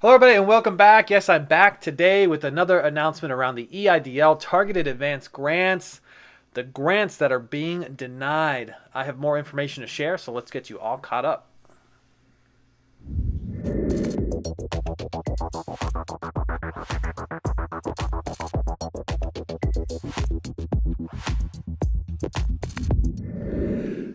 Hello, everybody, and welcome back. Yes, I'm back today with another announcement around the EIDL Targeted Advanced Grants, the grants that are being denied. I have more information to share, so let's get you all caught up.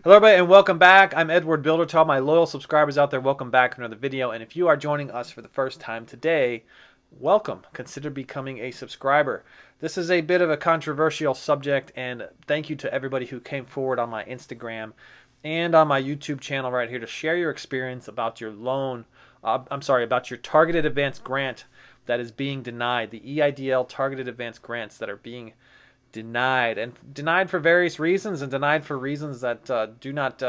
Hello, everybody, and welcome back. I'm Edward Bilder. To all my loyal subscribers out there, welcome back to another video. And if you are joining us for the first time today, welcome. Consider becoming a subscriber. This is a bit of a controversial subject, and thank you to everybody who came forward on my Instagram and on my YouTube channel right here to share your experience about your about your targeted advanced grant that is being denied, the EIDL targeted advanced grants that are being denied, and denied for various reasons, and denied for reasons that do not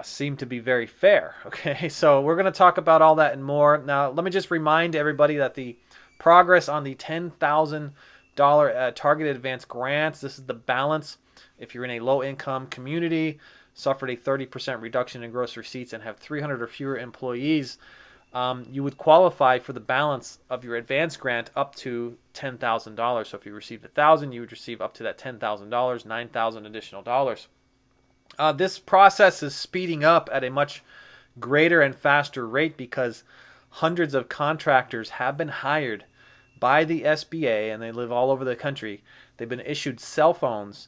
seem to be very fair. Okay, so we're going to talk about all that and more. Now, let me just remind everybody that the progress on the $10,000 targeted advanced grants, this is the balance. If you're in a low-income community, suffered a 30% reduction in gross receipts, and have 300 or fewer employees, you would qualify for the balance of your advance grant up to $10,000. So if you received $1,000, you would receive up to that $10,000, $9,000 additional dollars. This process is speeding up at a much greater and faster rate because hundreds of contractors have been hired by the SBA, and they live all over the country. They've been issued cell phones,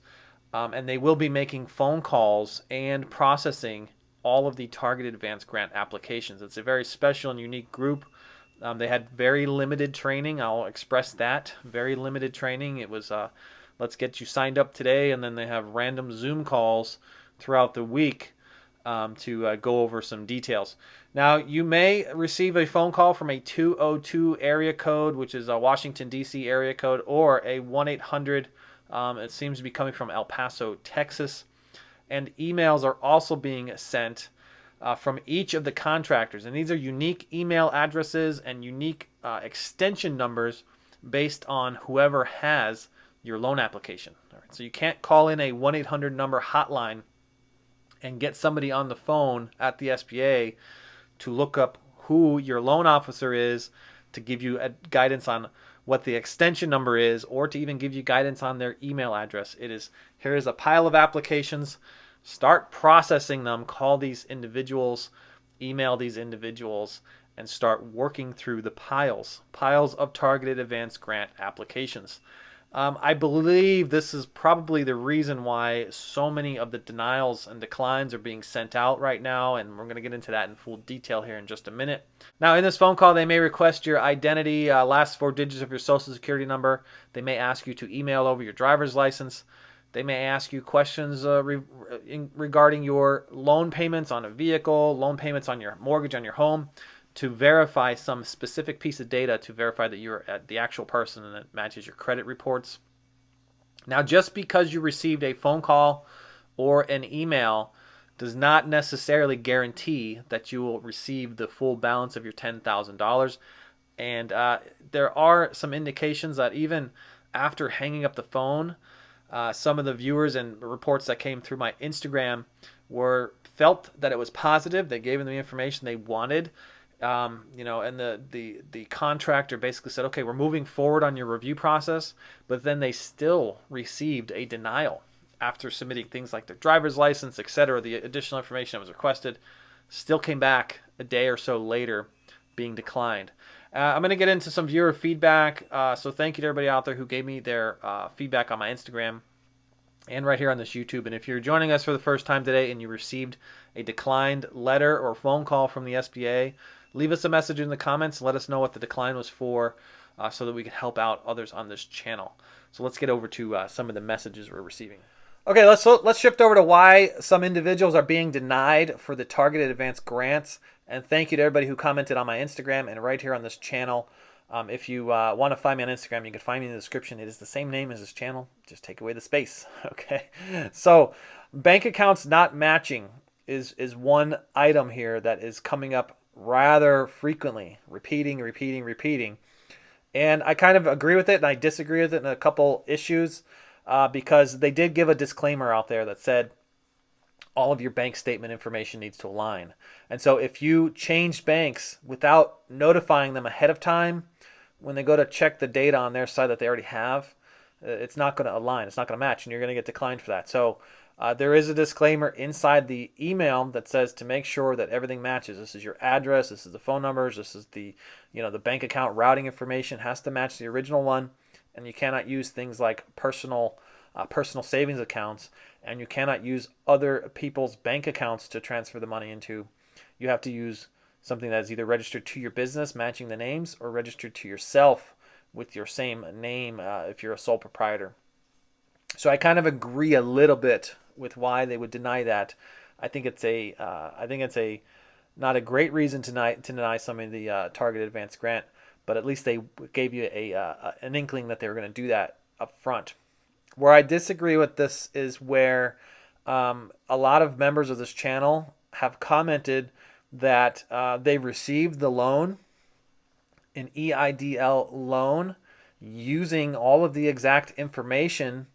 and they will be making phone calls and processing all of the targeted advanced grant applications. It's a very special and unique group. They had very limited training. I'll express that. Very limited training. It was let's get you signed up today, and then they have random Zoom calls throughout the week to go over some details. Now, you may receive a phone call from a 202 area code, which is a Washington, D.C. area code, or a 1-800. It seems to be coming from El Paso, Texas. And emails are also being sent from each of the contractors. And these are unique email addresses and unique extension numbers based on whoever has your loan application. All right, so you can't call in a 1-800 number hotline and get somebody on the phone at the SBA to look up who your loan officer is, to give you guidance on what the extension number is, or to even give you guidance on their email address. Here is a pile of applications. Start processing them. Call these individuals, email these individuals, and start working through the piles of targeted advanced grant applications. I believe this is probably the reason why so many of the denials and declines are being sent out right now, and we're going to get into that in full detail here in just a minute. Now, in this phone call, they may request your identity, last 4 digits of your social security number. They may ask you to email over your driver's license. They may ask you questions regarding your loan payments on a vehicle, loan payments on your mortgage on your home, to verify some specific piece of data to verify that you're the actual person and it matches your credit reports. Now, just because you received a phone call or an email does not necessarily guarantee that you will receive the full balance of your $10,000. And there are some indications that even after hanging up the phone, some of the viewers and reports that came through my Instagram felt that it was positive. They gave them the information they wanted. And the contractor basically said, okay, we're moving forward on your review process, but then they still received a denial after submitting things like their driver's license, etc. The additional information that was requested still came back a day or so later being declined. I'm going to get into some viewer feedback, so thank you to everybody out there who gave me their feedback on my Instagram and right here on this YouTube. And if you're joining us for the first time today and you received a declined letter or phone call from the SBA, leave us a message in the comments and let us know what the decline was for, so that we can help out others on this channel. So let's get over to some of the messages we're receiving. Okay, let's shift over to why some individuals are being denied for the targeted advanced grants. And thank you to everybody who commented on my Instagram and right here on this channel. If you want to find me on Instagram, you can find me in the description. It is the same name as this channel. Just take away the space. Okay. So bank accounts not matching is one item here that is coming up rather frequently, repeating. And I kind of agree with it, and I disagree with it in a couple issues, because they did give a disclaimer out there that said, all of your bank statement information needs to align. And so if you change banks without notifying them ahead of time, when they go to check the data on their side that they already have, it's not going to align. It's not going to match, and you're going to get declined for that. So there is a disclaimer inside the email that says to make sure that everything matches. This is your address. This is the phone numbers. This is the, the bank account routing information has to match the original one, and you cannot use things like personal savings accounts, and you cannot use other people's bank accounts to transfer the money into. You have to use something that is either registered to your business, matching the names, or registered to yourself with your same name if you're a sole proprietor. So I kind of agree a little bit with why they would deny that. I think it's a not a great reason to deny some of the targeted advance grant, but at least they gave you an inkling that they were going to do that up front. Where I disagree with this is where a lot of members of this channel have commented that they received the loan, an EIDL loan, using all of the exact information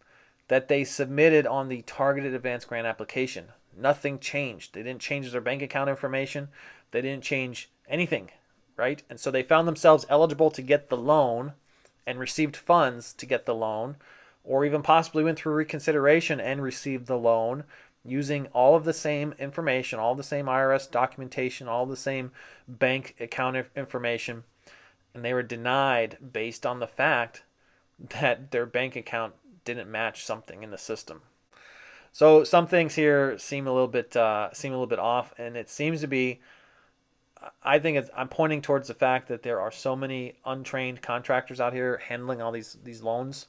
that they submitted on the targeted advance grant application. Nothing changed. They didn't change their bank account information. They didn't change anything, right? And so they found themselves eligible to get the loan and received funds to get the loan, or even possibly went through reconsideration and received the loan using all of the same information, all the same IRS documentation, all the same bank account information, and they were denied based on the fact that their bank account didn't match something in the system. So some things here seem a little bit off, and it seems to be. I think I'm pointing towards the fact that there are so many untrained contractors out here handling all these loans,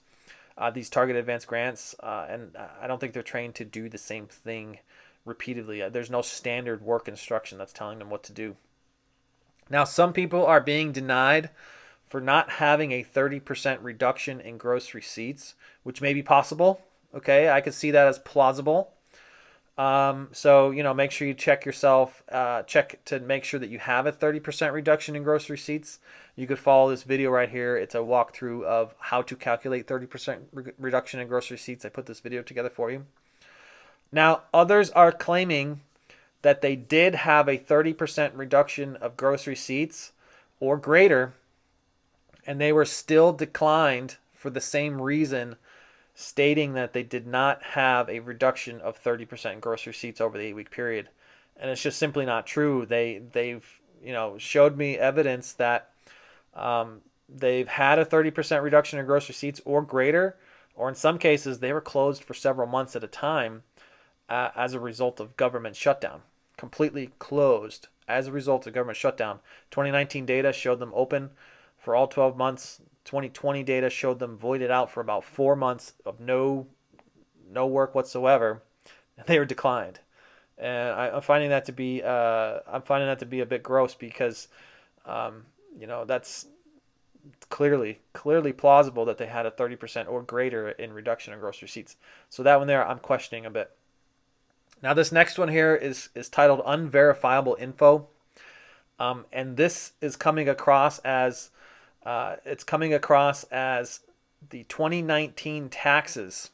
these targeted advance grants, and I don't think they're trained to do the same thing repeatedly. There's no standard work instruction that's telling them what to do. Now, some people are being denied for not having a 30% reduction in gross receipts, which may be possible. Okay, I could see that as plausible. So, make sure you check yourself, check to make sure that you have a 30% reduction in gross receipts. You could follow this video right here. It's a walkthrough of how to calculate 30% reduction in gross receipts. I put this video together for you. Now, others are claiming that they did have a 30% reduction of gross receipts or greater, and they were still declined for the same reason, stating that they did not have a reduction of 30% in gross receipts over the 8-week period. And it's just simply not true. They've showed me evidence that they've had a 30% reduction in gross receipts or greater, or in some cases they were closed for several months at a time as a result of government shutdown. Completely closed as a result of government shutdown. 2019 data showed them open for all 12 months. 2020 data showed them voided out for about 4 months of no work whatsoever. They were declined, and I'm finding that to be a bit gross because that's clearly plausible that they had a 30% or greater in reduction in gross receipts. So that one there, I'm questioning a bit. Now this next one here is titled Unverifiable Info, and this is coming across as the 2019 taxes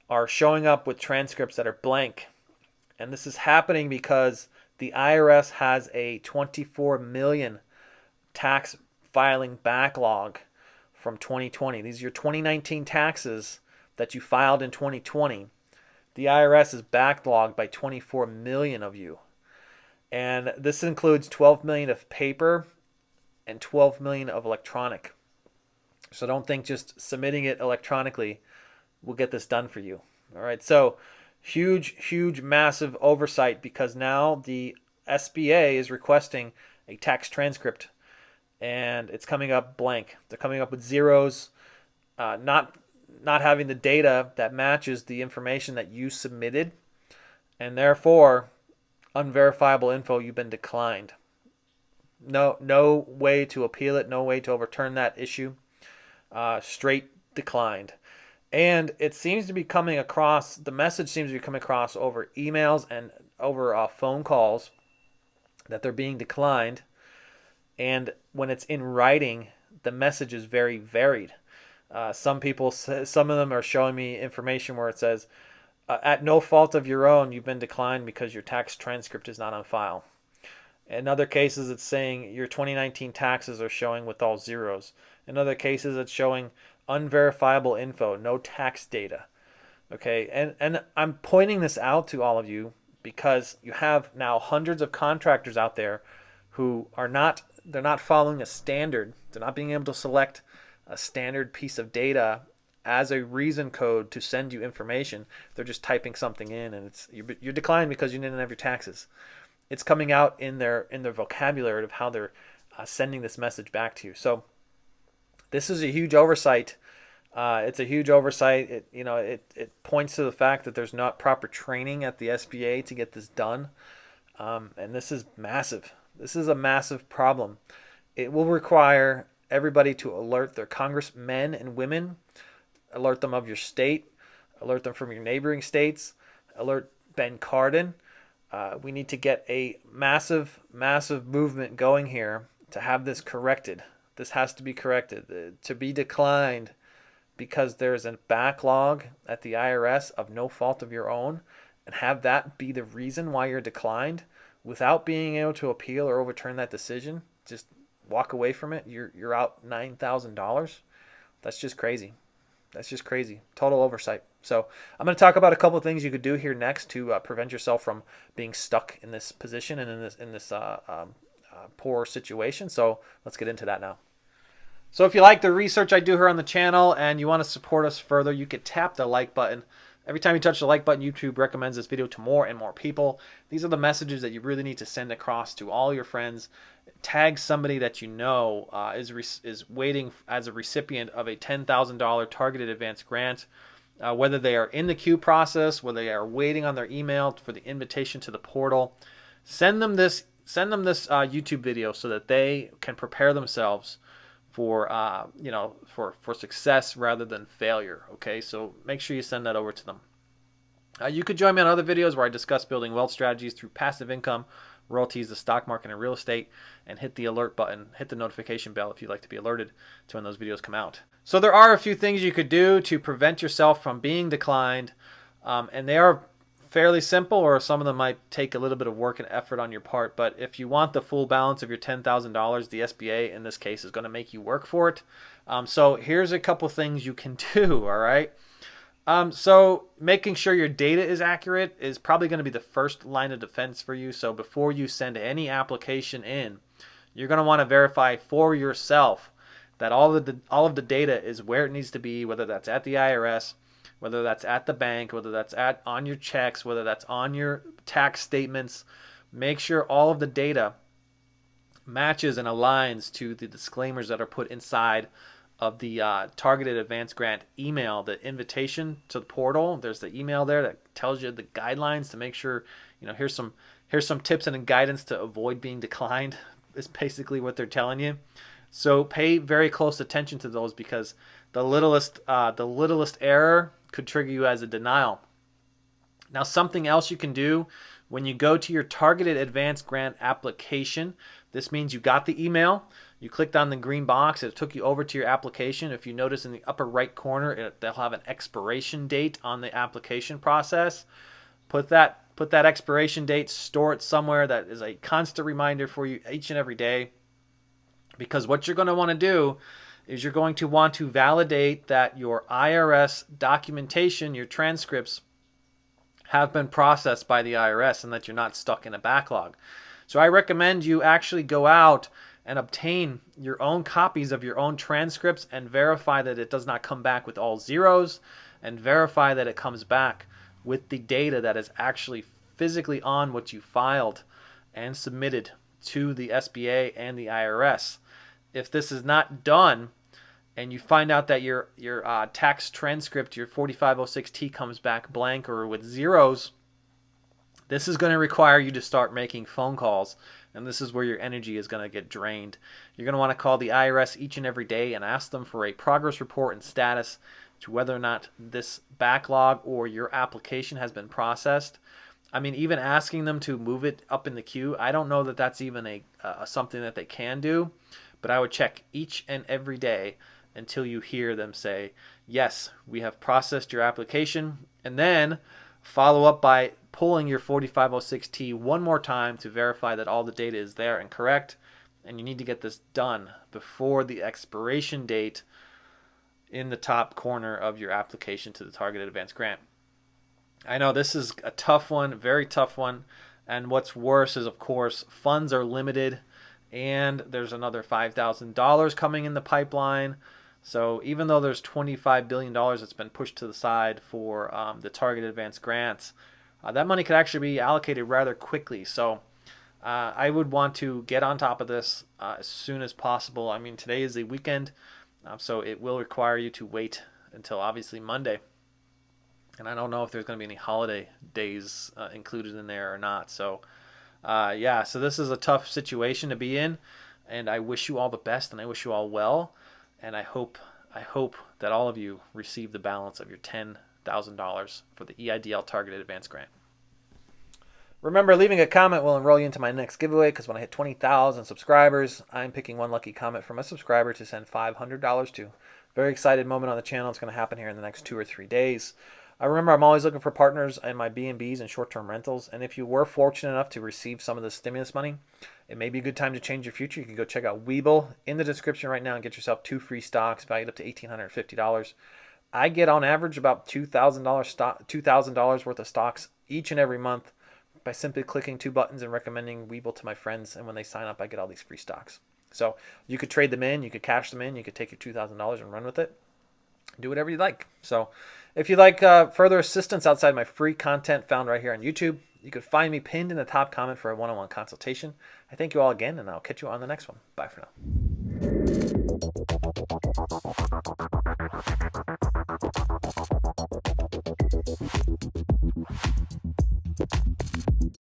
are showing up with transcripts that are blank. And this is happening because the IRS has a 24 million tax filing backlog from 2020. These are your 2019 taxes that you filed in 2020. The IRS is backlogged by 24 million of you. And this includes 12 million of paper and 12 million of electronic. So don't think just submitting it electronically will get this done for you. All right, so huge, massive oversight because now the SBA is requesting a tax transcript and it's coming up blank. They're coming up with zeros, not having the data that matches the information that you submitted, and therefore unverifiable info, you've been declined. No way to appeal it, no way to overturn that issue. Straight declined. And it seems to be coming across, the message seems to be coming across over emails and over phone calls that they're being declined. And when it's in writing, the message is very varied. Some of them are showing me information where it says, At no fault of your own, you've been declined because your tax transcript is not on file. In other cases, it's saying your 2019 taxes are showing with all zeros. In other cases, it's showing unverifiable info, no tax data. Okay, and I'm pointing this out to all of you because you have now hundreds of contractors out there who are not, they're not following a standard. They're not being able to select a standard piece of data as a reason code to send you information. They're just typing something in, and you're declined because you didn't have your taxes. It's coming out in their vocabulary of how they're sending this message back to you. So this is a huge oversight. It's a huge oversight. It points to the fact that there's not proper training at the SBA to get this done, and this is massive. This is a massive problem. It will require everybody to alert their congressmen and women, alert them of your state, alert them from your neighboring states, alert Ben Cardin. We need to get a massive, massive movement going here to have this corrected. This has to be corrected. To be declined because there's a backlog at the IRS of no fault of your own, and have that be the reason why you're declined without being able to appeal or overturn that decision, just walk away from it, you're out $9,000. That's just crazy. That's just crazy. Total oversight. So I'm going to talk about a couple of things you could do here next to prevent yourself from being stuck in this position and in this poor situation. So let's get into that now. So if you like the research I do here on the channel and you want to support us further, you could tap the like button. Every time you touch the like button, YouTube recommends this video to more and more people. These are the messages that you really need to send across to all your friends. Tag somebody that you know is waiting as a recipient of a $10,000 targeted advance grant, whether they are in the queue process, whether they are waiting on their email for the invitation to the portal. Send them this YouTube video so that they can prepare themselves for for success rather than failure. Okay, so make sure you send that over to them. You could join me on other videos where I discuss building wealth strategies through passive income, royalties, the stock market, and real estate, and hit the alert button, hit the notification bell if you'd like to be alerted to when those videos come out. So there are a few things you could do to prevent yourself from being declined, and they are fairly simple, or some of them might take a little bit of work and effort on your part. But if you want the full balance of your $10,000, the SBA in this case is going to make you work for it. So here's a couple things you can do. All right. So making sure your data is accurate is probably going to be the first line of defense for you. So before you send any application in, you're going to want to verify for yourself that all of the data is where it needs to be, whether that's at the IRS, whether that's at the bank, whether that's on your checks, whether that's on your tax statements. Make sure all of the data matches and aligns to the disclaimers that are put inside of the targeted advance grant email, the invitation to the portal. There's the email there that tells you the guidelines to make sure, here's some tips and guidance to avoid being declined, is basically what they're telling you. So pay very close attention to those, because the littlest error could trigger you as a denial. Now, something else you can do when you go to your targeted advance grant application, this means you got the email, you clicked on the green box, it took you over to your application. If you notice in the upper right corner, they'll have an expiration date on the application process. Put that expiration date, store it somewhere that is a constant reminder for you each and every day. Because what you're going to want to do is you're going to want to validate that your IRS documentation, your transcripts, have been processed by the IRS and that you're not stuck in a backlog. So I recommend you actually go out and obtain your own copies of your own transcripts and verify that it does not come back with all zeros, and verify that it comes back with the data that is actually physically on what you filed and submitted to the SBA and the IRS. If this is not done and you find out that your tax transcript, your 4506T, comes back blank or with zeros, this is going to require you to start making phone calls, and this is where your energy is going to get drained. You're going to want to call the IRS each and every day and ask them for a progress report and status to whether or not this backlog or your application has been processed. I mean, even asking them to move it up in the queue, I don't know that that's even something that they can do, but I would check each and every day until you hear them say, yes, we have processed your application. And then Follow up by pulling your 4506T one more time to verify that all the data is there and correct. And you need to get this done before the expiration date in the top corner of your application to the targeted advance grant. I know this is a tough one, very tough one. And what's worse is, of course, funds are limited and there's another $5,000 coming in the pipeline. So even though there's $25 billion that's been pushed to the side for the targeted advance grants, that money could actually be allocated rather quickly. So I would want to get on top of this as soon as possible. I mean, today is the weekend, so it will require you to wait until obviously Monday. And I don't know if there's going to be any holiday days included in there or not. So yeah, so this is a tough situation to be in, and I wish you all the best, and I wish you all well, and I hope that all of you receive the balance of your $10,000 for the EIDL targeted advance grant. Remember, leaving a comment will enroll you into my next giveaway, because when I hit 20,000 subscribers, I'm picking one lucky comment from a subscriber to send $500 to. Very excited moment on the channel. It's going to happen here in the next 2 or 3 days. Remember, I'm always looking for partners in my B&Bs and short-term rentals. And if you were fortunate enough to receive some of the stimulus money, it may be a good time to change your future. You can go check out Webull in the description right now and get yourself 2 free stocks valued up to $1,850. I get on average about $2,000 worth of stocks each and every month by simply clicking 2 buttons and recommending Webull to my friends. And when they sign up, I get all these free stocks. So you could trade them in, you could cash them in, you could take your $2,000 and run with it. Do whatever you like. So if you'd like further assistance outside my free content found right here on YouTube, you could find me pinned in the top comment for a one-on-one consultation. I thank you all again, and I'll catch you on the next one. Bye for now.